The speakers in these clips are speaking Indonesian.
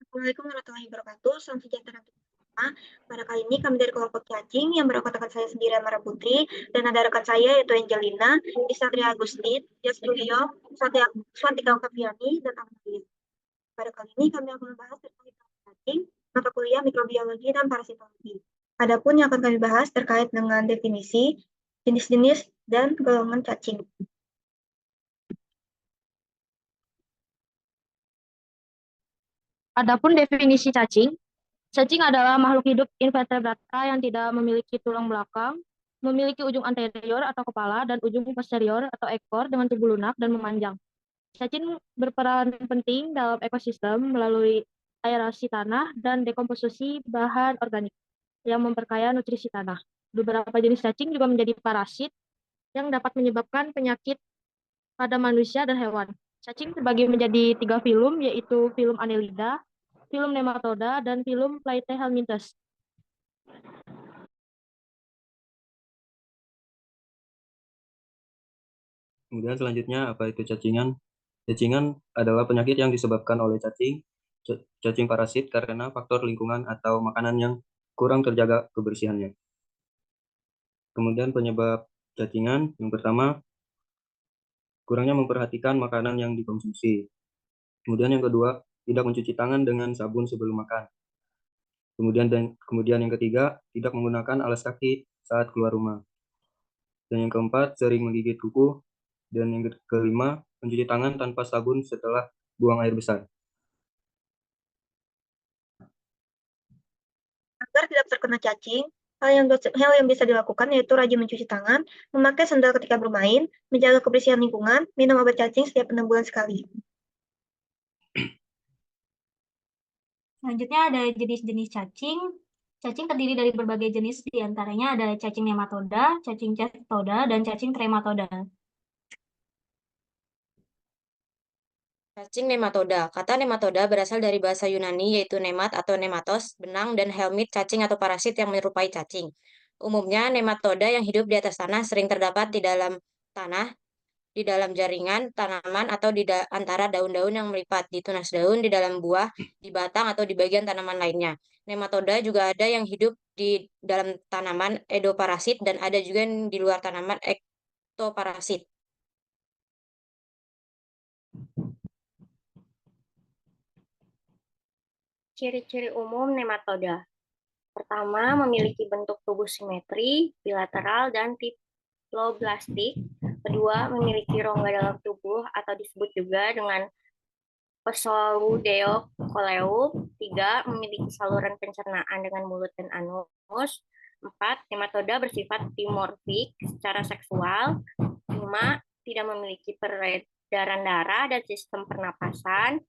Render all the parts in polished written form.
Assalamualaikum warahmatullahi wabarakatuh. Salam sejahtera untuk kita. Pada kali ini kami dari kelompok cacing yang beranggotakan saya sendiri Amara Putri dan ada rekan saya yaitu Angelina, Isatria Agustin, Jas Julio, Swantika Okaviani, dan Amalia. Pada kali ini kami akan membahas terkait dengan cacing, mata kuliah mikrobiologi dan parasitologi. Adapun yang akan kami bahas terkait dengan definisi, jenis-jenis, dan golongan cacing. Adapun definisi cacing, cacing adalah makhluk hidup invertebrata yang tidak memiliki tulang belakang, memiliki ujung anterior atau kepala dan ujung posterior atau ekor dengan tubuh lunak dan memanjang. Cacing berperan penting dalam ekosistem melalui aerasi tanah dan dekomposisi bahan organik yang memperkaya nutrisi tanah. Beberapa jenis cacing juga menjadi parasit yang dapat menyebabkan penyakit pada manusia dan hewan. Cacing terbagi menjadi 3 filum, yaitu filum Annelida, filum Nematoda, dan filum Platyhelminthes. Kemudian selanjutnya apa itu cacingan? Cacingan adalah penyakit yang disebabkan oleh cacing parasit karena faktor lingkungan atau makanan yang kurang terjaga kebersihannya. Kemudian penyebab cacingan yang pertama, kurangnya memperhatikan makanan yang dikonsumsi. Kemudian yang kedua, tidak mencuci tangan dengan sabun sebelum makan. Kemudian yang ketiga, tidak menggunakan alas kaki saat keluar rumah. Dan yang keempat, sering menggigit kuku. Dan yang kelima, mencuci tangan tanpa sabun setelah buang air besar. Agar tidak terkena cacing, hal yang bisa dilakukan yaitu rajin mencuci tangan, memakai sandal ketika bermain, menjaga kebersihan lingkungan, minum obat cacing setiap 6 bulan sekali. Selanjutnya ada jenis-jenis cacing. Cacing terdiri dari berbagai jenis, diantaranya ada cacing nematoda, cacing cestoda, dan cacing trematoda. Cacing nematoda. Kata nematoda berasal dari bahasa Yunani yaitu nemat atau nematos, benang, dan helmit, cacing atau parasit yang menyerupai cacing. Umumnya nematoda yang hidup di atas tanah sering terdapat di dalam tanah, di dalam jaringan, tanaman, atau di antara daun-daun yang melipat, di tunas daun, di dalam buah, di batang, atau di bagian tanaman lainnya. Nematoda juga ada yang hidup di dalam tanaman edoparasit dan ada juga yang di luar tanaman ektoparasit. Ciri-ciri umum nematoda. Pertama, memiliki bentuk tubuh simetri, bilateral, dan diploblastik. Kedua, memiliki rongga dalam tubuh atau disebut juga dengan pseudocoleum. Tiga, memiliki saluran pencernaan dengan mulut dan anus. Empat, nematoda bersifat dimorfik secara seksual. Lima, tidak memiliki peredaran darah dan sistem pernapasan.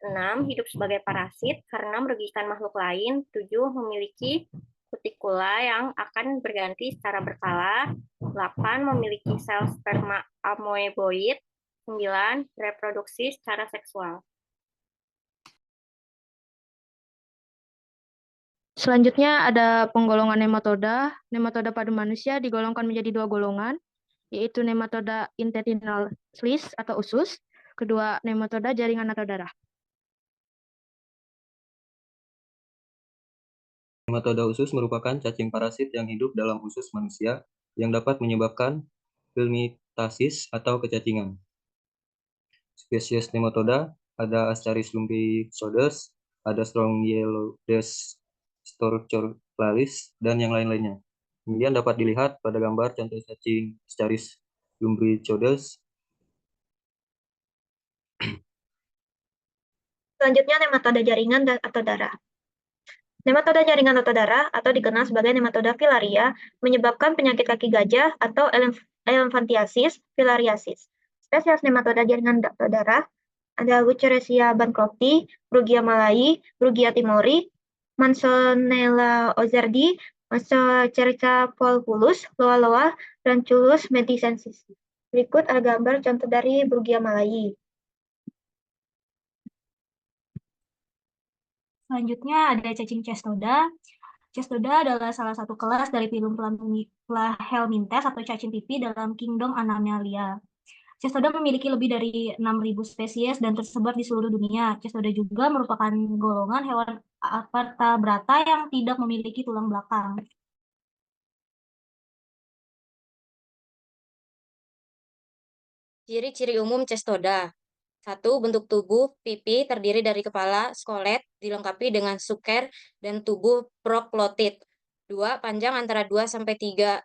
6. Hidup sebagai parasit karena merugikan makhluk lain. 7. Memiliki kutikula yang akan berganti secara berkala. 8. Memiliki sel sperma amoeboid. 9. Reproduksi secara seksual. Selanjutnya ada penggolongan nematoda. Nematoda pada manusia digolongkan menjadi 2 golongan, yaitu nematoda intestinal slice atau usus, kedua nematoda jaringan atau darah. Nematoda usus merupakan cacing parasit yang hidup dalam usus manusia yang dapat menyebabkan filmitasis atau kecacingan. Spesies nematoda ada Ascaris lumbricoides, ada Strongyloides storcholaris, dan yang lain-lainnya. Kemudian dapat dilihat pada gambar contoh cacing Ascaris lumbricoides. Selanjutnya nematoda jaringan atau darah. Nematoda jaringan atau darah atau dikenal sebagai nematoda filaria menyebabkan penyakit kaki gajah atau elephantiasis filariasis. Spesies nematoda jaringan atau darah ada Wuchereria bancrofti, Brugia malayi, Brugia timori, Mansonella ozardi, Mastocerca volvulus, Loa-loa, Ranculus medicensis. Berikut ada gambar contoh dari Brugia malayi. Selanjutnya ada cacing cestoda. Cestoda adalah salah satu kelas dari filum Platyhelminthes atau cacing pipi dalam kingdom Animalia. Cestoda memiliki lebih dari 6.000 spesies dan tersebar di seluruh dunia. Cestoda juga merupakan golongan hewan vertebrata yang tidak memiliki tulang belakang. Ciri-ciri umum cestoda. 1. Bentuk tubuh pipi terdiri dari kepala, skolet, dilengkapi dengan suker, dan tubuh proklotid. 2. Panjang antara 2 sampai 3.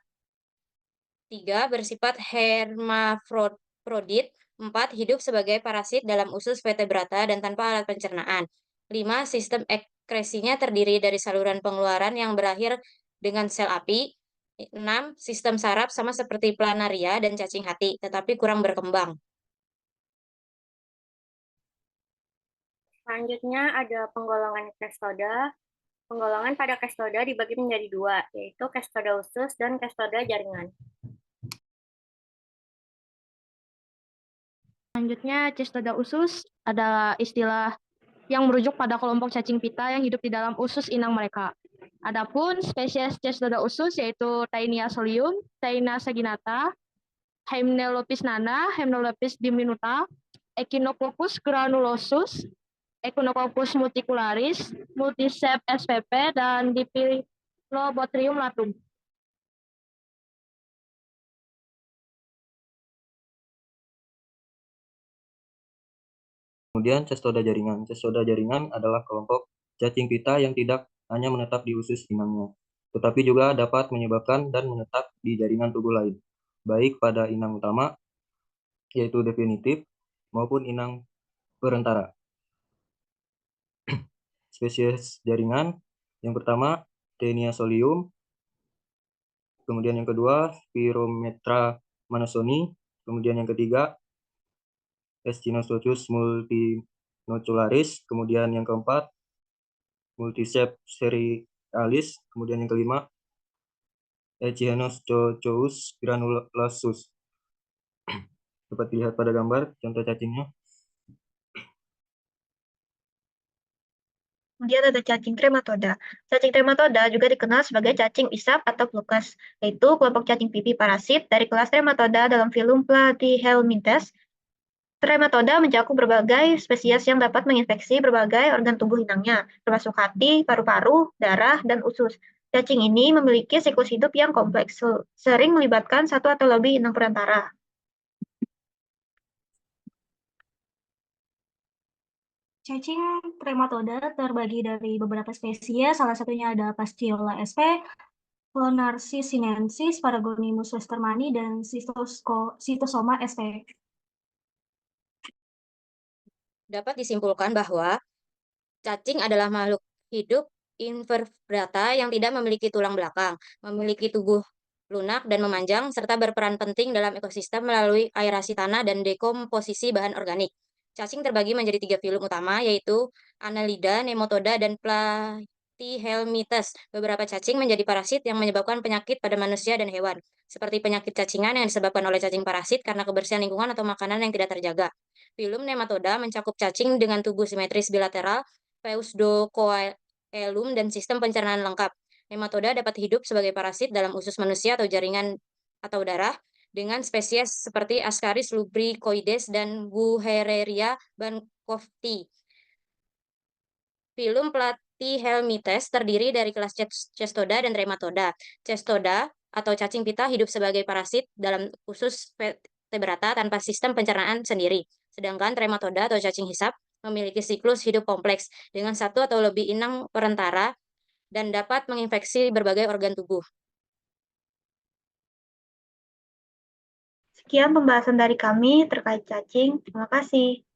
3. Bersifat hermafrodit. 4. Hidup sebagai parasit dalam usus vertebrata dan tanpa alat pencernaan. 5. Sistem ekskresinya terdiri dari saluran pengeluaran yang berakhir dengan sel api. 6. Sistem saraf sama seperti planaria dan cacing hati, tetapi kurang berkembang. Selanjutnya ada penggolongan cestoda. Penggolongan pada cestoda dibagi menjadi dua, yaitu cestoda usus dan cestoda jaringan. Selanjutnya, cestoda usus adalah istilah yang merujuk pada kelompok cacing pita yang hidup di dalam usus inang mereka. Adapun spesies cestoda usus yaitu Taenia solium, Taenia saginata, Hymenopus nana, Hymenopus diminuta, Echinococcus granulosus, Echinococcus multicularis, Multiceps spp, dan Diphyllobothrium latum. Kemudian cestoda jaringan. Cestoda jaringan adalah kelompok cacing pita yang tidak hanya menetap di usus inangnya, tetapi juga dapat menyebabkan dan menetap di jaringan tubuh lain, baik pada inang utama, yaitu definitif, maupun inang perantara. Spesies jaringan yang pertama Taenia solium, kemudian yang kedua Spirometra manasoni, kemudian yang ketiga Echinococcus multinocularis, kemudian yang keempat Multiceps cerealis, kemudian yang kelima Echinococcus granulosus. Dapat dilihat pada gambar contoh cacingnya. Kemudian ada cacing trematoda. Cacing trematoda juga dikenal sebagai cacing isap atau flucus, yaitu kelompok cacing pipi parasit dari kelas Trematoda dalam filum Platyhelminthes. Trematoda mencakup berbagai spesies yang dapat menginfeksi berbagai organ tubuh inangnya, termasuk hati, paru-paru, darah, dan usus. Cacing ini memiliki siklus hidup yang kompleks, sering melibatkan satu atau lebih inang perantara. Cacing trematoda terbagi dari beberapa spesies, salah satunya ada Pastiola sp, Clonarchis sinensis, Paragonimus westermani, dan Cytosoma sp. Dapat disimpulkan bahwa cacing adalah makhluk hidup invertebrata yang tidak memiliki tulang belakang, memiliki tubuh lunak dan memanjang, serta berperan penting dalam ekosistem melalui aerasi tanah dan dekomposisi bahan organik. Cacing terbagi menjadi 3 filum utama, yaitu Annelida, Nematoda, dan Platyhelminthes. Beberapa cacing menjadi parasit yang menyebabkan penyakit pada manusia dan hewan, seperti penyakit cacingan yang disebabkan oleh cacing parasit karena kebersihan lingkungan atau makanan yang tidak terjaga. Filum Nematoda mencakup cacing dengan tubuh simetris bilateral, Pseudocoelum, dan sistem pencernaan lengkap. Nematoda dapat hidup sebagai parasit dalam usus manusia atau jaringan atau darah dengan spesies seperti Ascaris lubricoides dan Wuchereria bancrofti. Filum Platyhelminthes terdiri dari kelas Cestoda dan Trematoda. Cestoda atau cacing pita hidup sebagai parasit dalam usus vertebrata tanpa sistem pencernaan sendiri. Sedangkan Trematoda atau cacing hisap memiliki siklus hidup kompleks dengan satu atau lebih inang perantara dan dapat menginfeksi berbagai organ tubuh. Sekian pembahasan dari kami terkait cacing. Terima kasih.